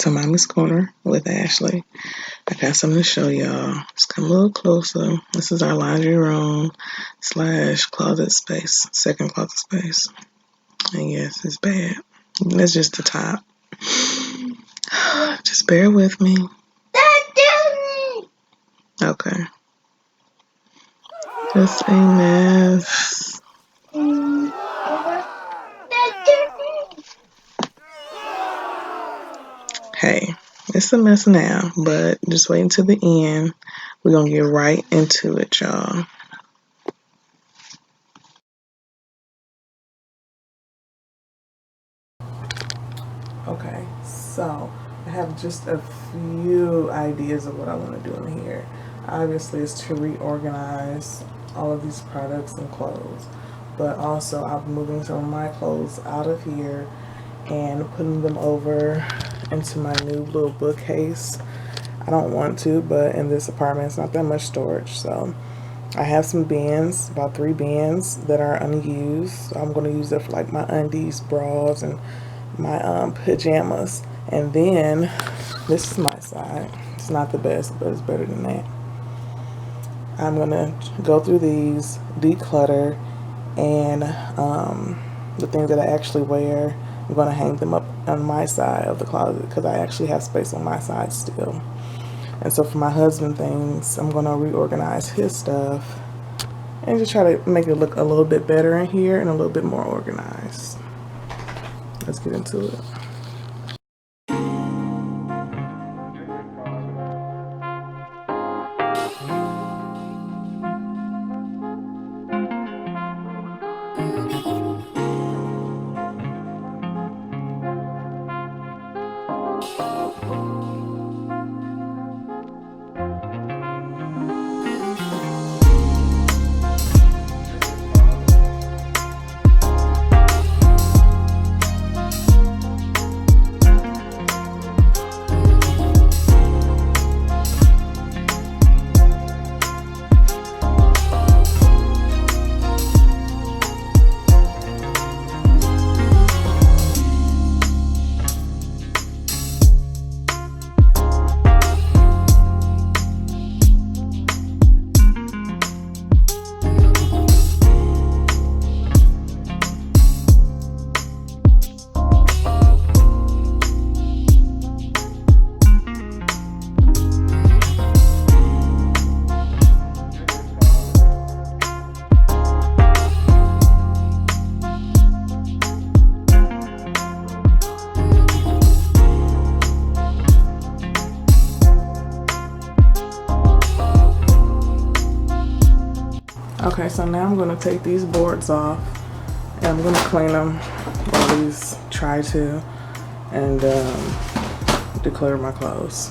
to Mommy's Corner with Ashley. I got something to show y'all. Let's come a little closer. This is our laundry room / closet space, second closet space. And yes, it's bad. That's just the top. Just bear with me. Okay. Just a mess. Hey, it's a mess now, but just wait until the end. We're going to get right into it, y'all. Okay, so I have just a few ideas of what I want to do in here. Obviously, it's to reorganize all of these products and clothes, but also I'm moving some of my clothes out of here and putting them over into my new little bookcase. I don't want to, but in this apartment it's not that much storage, so I have some bins, about 3 bins that are unused. So I'm going to use it for like my undies, bras, and my pajamas. And then this is my side. It's not the best, but it's better than that. I'm going to go through these, declutter, and the things that I actually wear, I'm going to hang them up on my side of the closet because I actually have space on my side still. And so for my husband things, I'm going to reorganize his stuff and just try to make it look a little bit better in here and a little bit more organized. Let's get into it. Okay, so now I'm going to take these boards off and I'm going to clean them, or at least try to, and declutter my clothes.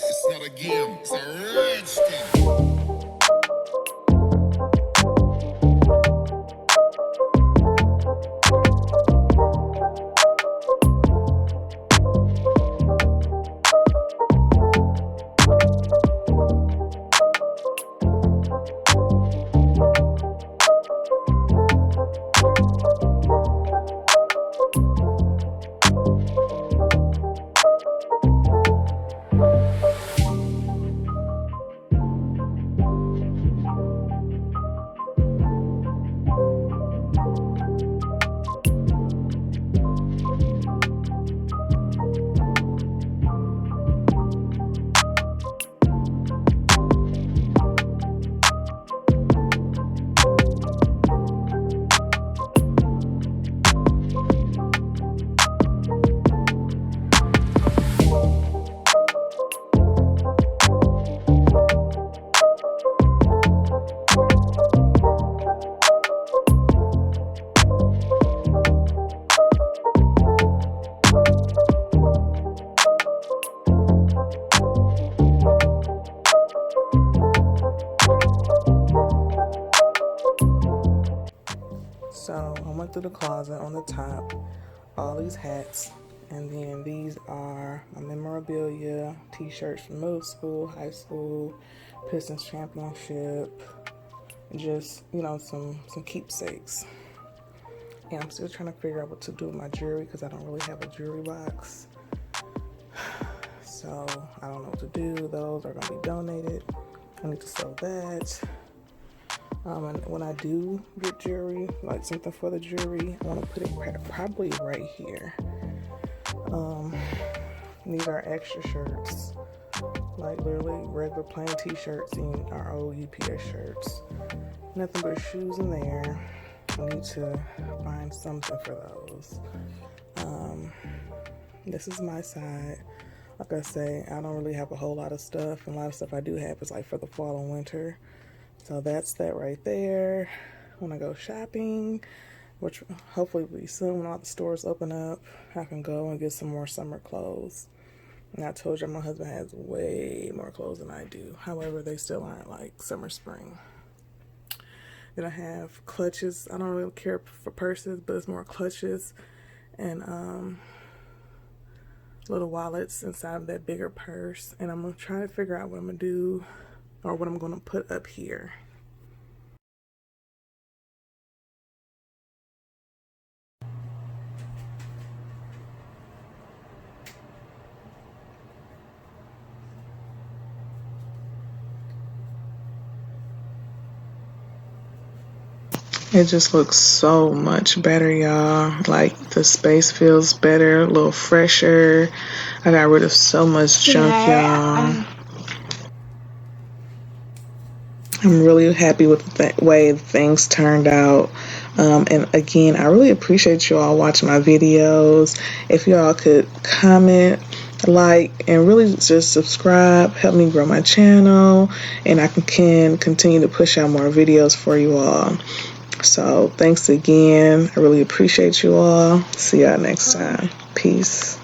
It's not a game, it's a rage thing. So I went through the closet on the top, all these hats, and then these are my memorabilia, t-shirts from middle school, high school, Pistons championship, just, you know, some keepsakes. And I'm still trying to figure out what to do with my jewelry because I don't really have a jewelry box. So I don't know what to do. Those are going to be donated. I need to sell that. And when I do get jewelry, like something for the jewelry, I want to put it probably right here. These are extra shirts, like literally regular plain t-shirts and our old UPS shirts. Nothing but shoes in there. I need to find something for those. This is my side. Like I say, I don't really have a whole lot of stuff, and a lot of stuff I do have is like for the fall and winter. So that's that right there. When I go shopping, which hopefully will be soon when all the stores open up, I can go and get some more summer clothes. And I told you my husband has way more clothes than I do. However, they still aren't like summer, spring. Then I have clutches. I don't really care for purses, but it's more clutches and little wallets inside of that bigger purse. And I'm gonna try to figure out what I'm gonna do or what I'm gonna put up here. It just looks so much better, y'all. Like the space feels better, a little fresher. I got rid of so much junk, y'all. I'm really happy with the way things turned out. And again, I really appreciate you all watching my videos. If y'all could comment, like, and really just subscribe, help me grow my channel, and I can continue to push out more videos for you all. So thanks again. I really appreciate you all. See y'all next time. Peace.